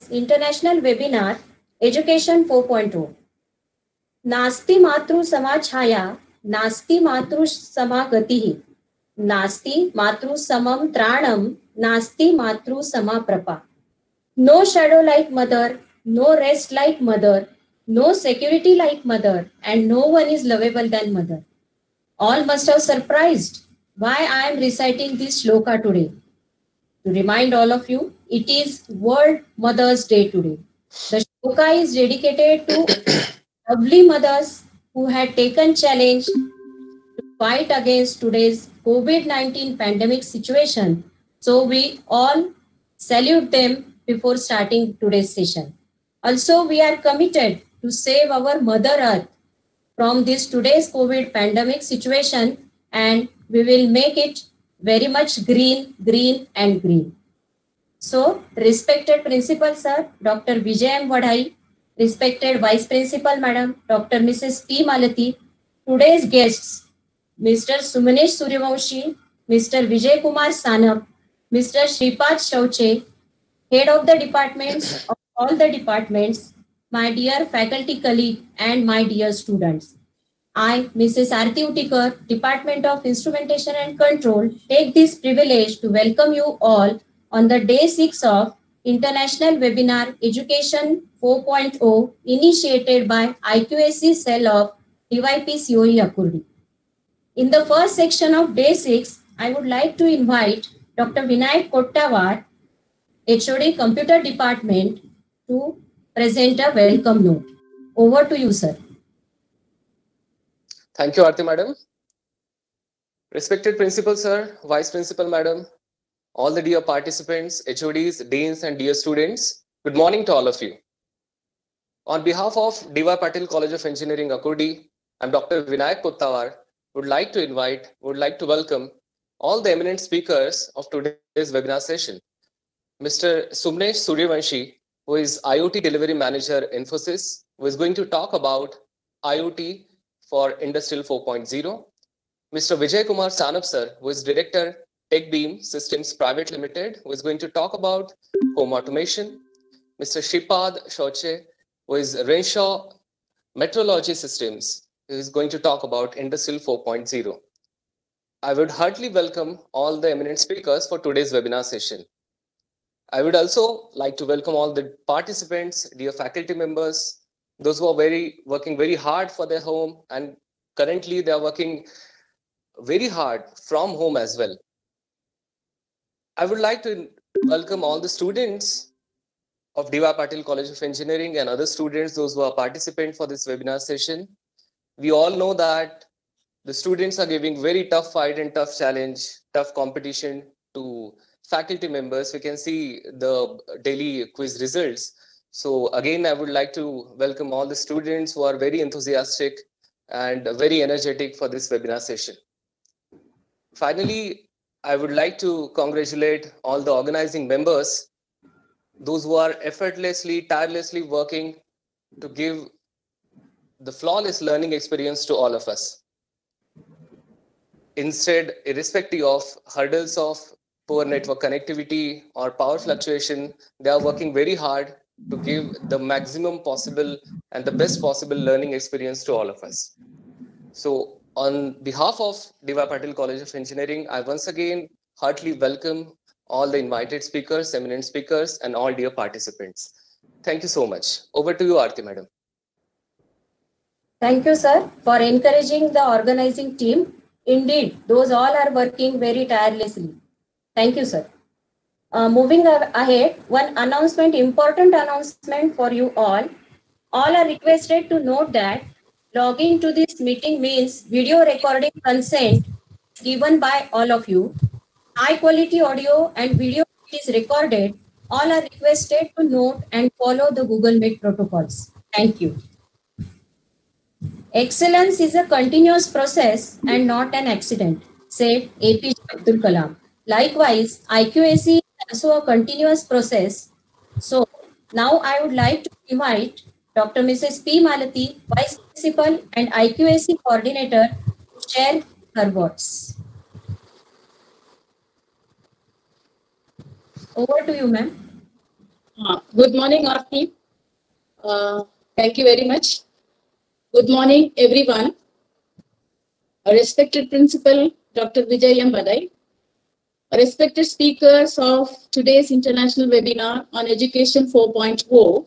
International webinar Education 4.0. नास्ति मातृ समा छाया, नास्ति मातृ समा गतिः, नास्ति मातृ समम त्राणम, नास्ति मातृ समा प्रपा. No shadow like mother, no rest like mother, no security like mother, and no one is lovable than mother. All must have surprised why I am reciting this shloka today. To remind all of you, it is World Mother's Day today. The shloka is dedicated to lovely mothers who had taken challenge to fight against today's COVID-19 pandemic situation. So we all salute them before starting today's session. Also, we are committed to save our Mother Earth from this today's COVID pandemic situation, and we will make it very much green, green and green. So, respected Principal Sir, Dr. Vijay M. Vadhai, respected Vice Principal Madam, Dr. Mrs. P. Malati, today's guests, Mr. Sumanesh Suryavanshi, Mr. Vijay Kumar Sanap, Mr. Shripad Shauche, Head of the departments of all the departments, my dear faculty colleague and my dear students. I, Mrs. Arti Utikar, Department of Instrumentation and Control, take this privilege to welcome you all on the day 6 of International Webinar Education 4.0 initiated by IQAC cell of DYP-COE Akurdi. In the first section of day 6, I would like to invite Dr. Vinayak Kottavar, HOD Computer Department, to present a welcome note. Over to you, sir. Thank you, Aarti Madam. Respected Principal Sir, Vice Principal Madam, all the dear participants, HODs, Deans and dear students, good morning to all of you. On behalf of D.Y. Patil College of Engineering, Akurdi, I'm Dr. Vinayak Kottavar, would like to welcome all the eminent speakers of today's webinar session. Mr. Sumanesh Suryavanshi, who is IoT Delivery Manager, Infosys, who is going to talk about IoT for Industrial 4.0. Mr. Vijay Kumar Sanap sir, who is Director, TechBeam Systems Private Limited, who is going to talk about home automation. Mr. Shripad Shauche, who is Renshaw Metrology Systems, who is going to talk about Industrial 4.0. I would heartily welcome all the eminent speakers for today's webinar session. I would also like to welcome all the participants, dear faculty members, those who are working very hard for their home, and currently they are working very hard from home as well. I would like to welcome all the students of D.Y. Patil College of Engineering and other students, those who are participants for this webinar session. We all know that the students are giving very tough fight and tough challenge, tough competition to faculty members. We can see the daily quiz results. So again, I would like to welcome all the students who are very enthusiastic and very energetic for this webinar session. Finally, I would like to congratulate all the organizing members, those who are effortlessly, tirelessly working to give the flawless learning experience to all of us. Instead, irrespective of hurdles of poor network connectivity or power fluctuation, they are working very hard to give the maximum possible and the best possible learning experience to all of us. So on behalf of D.Y. Patil College of Engineering, I once again heartily welcome all the invited speakers, eminent speakers, and all dear participants. Thank you so much. Over to you, Aarti Madam. Thank you, sir, for encouraging the organizing team. Indeed, those all are working very tirelessly. Thank you, sir. Moving ahead, one announcement, important announcement for you all. All are requested to note that logging to this meeting means video recording consent given by all of you. High quality audio and video is recorded. All are requested to note and follow the Google Meet protocols. Thank you. Excellence is a continuous process and not an accident, said APJ Abdul Kalam. Likewise, IQAC is also a continuous process. So now I would like to invite Dr. Mrs. P. Malati, Vice Principal and IQAC Coordinator, to share her words. Over to you, ma'am. Good morning, Aarti. Thank you very much. Good morning, everyone. Respected Principal Dr. Vijay M. Badai, respected speakers of today's international webinar on Education 4.0,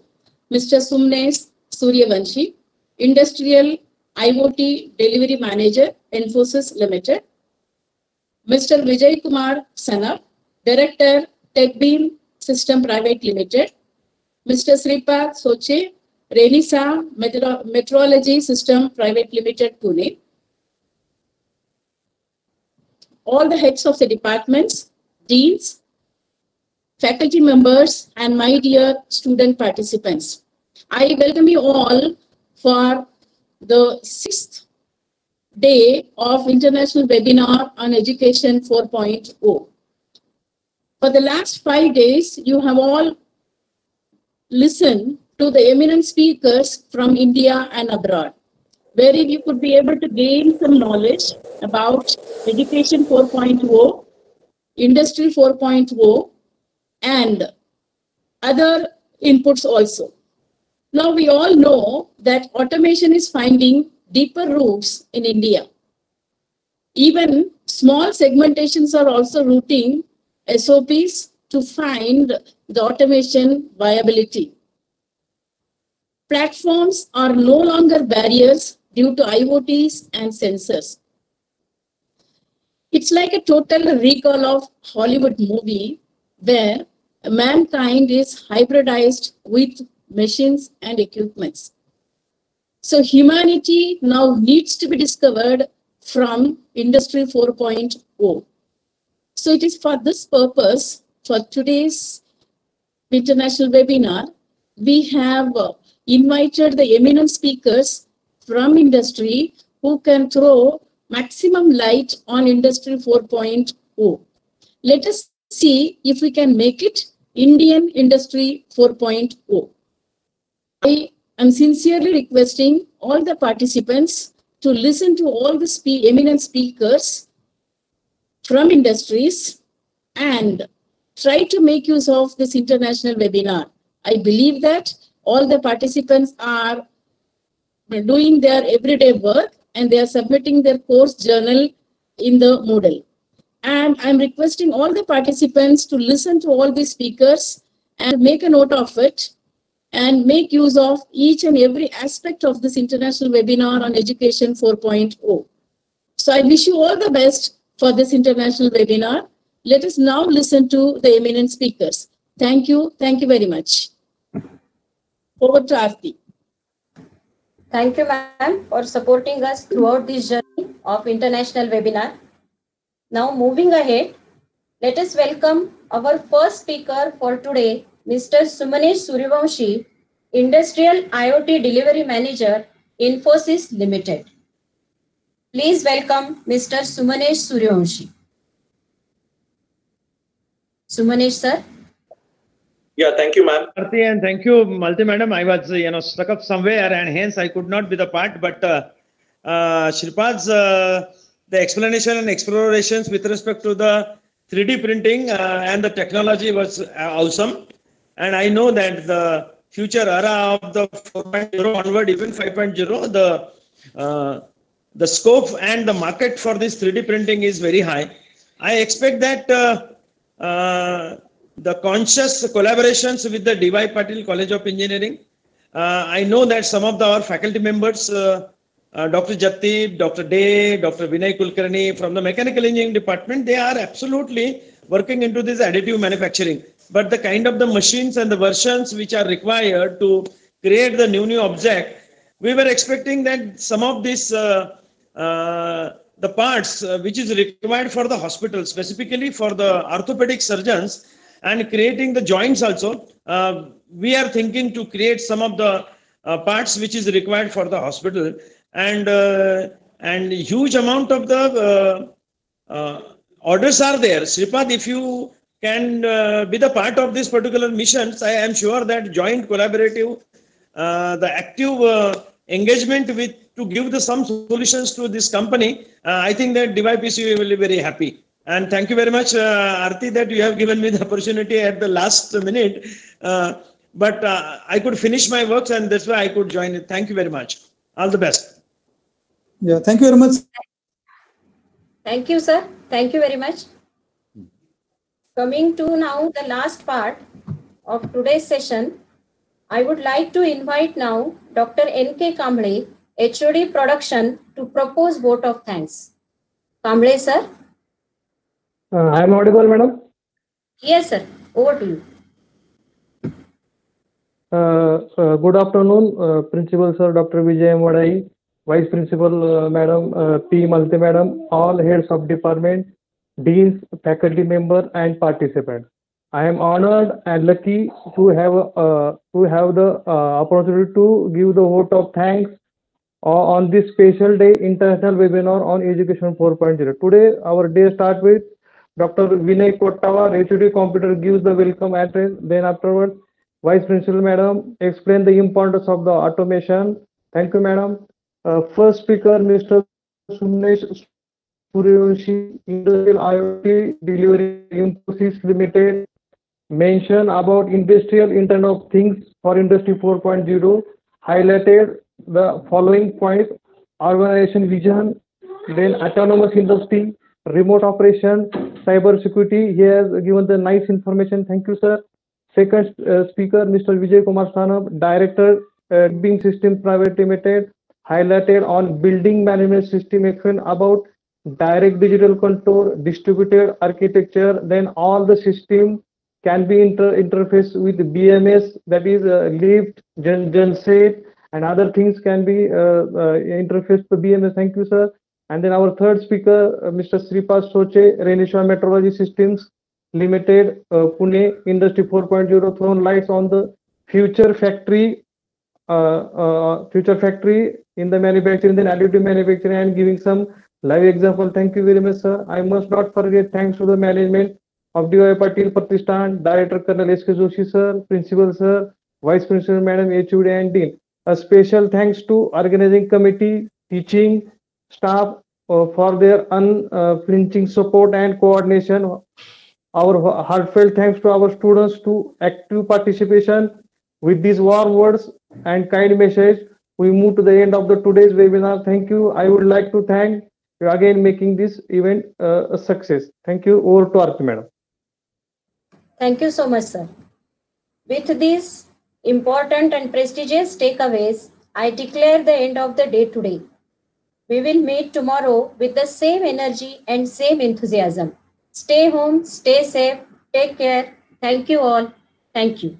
Mr. Sumnes Suryavanshi, Industrial IoT Delivery Manager, Infosys Limited, Mr. Vijay Kumar Sanap, Director, TechBeam System Private Limited, Mr. Sripad Soche, Renisa Metrology System Private Limited, Pune, all the heads of the departments, deans, faculty members, and my dear student participants. I welcome you all for the 6th day of International Webinar on Education 4.0. For the last 5 days, you have all listened to the eminent speakers from India and abroad, wherein you could be able to gain some knowledge about Education 4.0, Industry 4.0, and other inputs also. Now we all know that automation is finding deeper roots in India. Even small segmentations are also routing SOPs to find the automation viability. Platforms are no longer barriers due to IoTs and sensors. It's like a total recall of Hollywood movie where mankind is hybridized with machines and equipments. So humanity now needs to be discovered from Industry 4.0. So it is for this purpose, for today's international webinar, we have invited the eminent speakers from industry who can throw maximum light on Industry 4.0. Let us see if we can make it Indian Industry 4.0. I am sincerely requesting all the participants to listen to all the eminent speakers from industries and try to make use of this international webinar. I believe that all the participants are doing their everyday work and they are submitting their course journal in the Moodle. And I'm requesting all the participants to listen to all the speakers and make a note of it and make use of each and every aspect of this international webinar on Education 4.0. So I wish you all the best for this international webinar. Let us now listen to the eminent speakers. Thank you. Thank you very much. Over to Aarti. Thank you, ma'am, for supporting us throughout this journey of international webinar. Now, moving ahead, let us welcome our first speaker for today, Mr. Sumnes Suryavanshi, Industrial IoT Delivery Manager, Infosys Limited. Please welcome Mr. Sumnes Suryavanshi. Sumnes, sir. Yeah, thank you, ma'am. And thank you, Malti madam. I was, stuck up somewhere and hence I could not be the part. But Shripad's the explanation and explorations with respect to the 3D printing and the technology was awesome. And I know that the future era of the 4.0 onward, even 5.0, the scope and the market for this 3D printing is very high. I expect that the conscious collaborations with the D.Y. Patil College of Engineering. I know that some of our faculty members, Dr. Jatip, Dr. Day, Dr. Vinay Kulkarni from the Mechanical Engineering Department, they are absolutely working into this additive manufacturing. But the kind of the machines and the versions which are required to create the new object, we were expecting that some of these the parts which is required for the hospital, specifically for the orthopedic surgeons, and creating the joints also, we are thinking to create some of the parts which is required for the hospital, and huge amount of the orders are there. Sripad, if you can be the part of this particular missions, I am sure that joint collaborative, the active engagement with to give the some solutions to this company, I think that DYPC will be very happy. And thank you very much, Aarti, that you have given me the opportunity at the last minute. But I could finish my works, and that's why I could join it. Thank you very much. All the best. Yeah, thank you very much. Thank you, sir. Thank you very much. Coming to now the last part of today's session, I would like to invite now Dr. N.K. Kamble, HOD Production, to propose vote of thanks. Kamble, sir? I am audible, madam? Yes, sir. Over to you. Good afternoon, Principal Sir Dr. Vijay Modai, Vice Principal Madam P. Malte Madam, all heads of department, deans, faculty member, and participants. I am honored and lucky to have the opportunity to give the vote of thanks on this special day, international webinar on Education 4.0. Today, our day starts with Dr. Vinay Kottawa, HOD Computer, gives the welcome address. Then afterwards, Vice Principal Madam explain the importance of the automation. Thank you, Madam. First speaker, Mr. Sunesh Suryoshi, Industrial IoT Delivery Infosys Limited, mention about Industrial Internet of Things for Industry 4.0, highlighted the following points: organization vision, then autonomous industry, remote operation, cyber security. He has given the nice information. Thank you, sir. Second speaker, Mr. Vijay Kumar Sanab, Director, Building System Private Limited, highlighted on building management system explain about direct digital control, distributed architecture, then all the system can be interfaced with BMS, that is lift, genset, and other things can be interfaced to BMS. Thank you, sir. And then our third speaker, Mr. Sripad Soche, Renisha Metrology Systems Limited, Pune, Industry 4.0, thrown lights on the future factory in the manufacturing, then additive manufacturing, and giving some live example. Thank you very much, sir. I must not forget thanks to the management of DY Patil Pratishthan, Director Colonel S.K. Joshi, sir, Principal, sir, Vice Principal, Madam, HOD, and Dean. A special thanks to organizing committee, teaching staff for their unflinching support and coordination. Our heartfelt thanks to our students to active participation. With these warm words and kind message, we move to the end of the today's webinar. Thank you. I would like to thank you again making this event a success. Thank you. Over to Aarti, madam. Thank you so much, sir. With these important and prestigious takeaways, I declare the end of the day today. We will meet tomorrow with the same energy and same enthusiasm. Stay home, stay safe, take care. Thank you all. Thank you.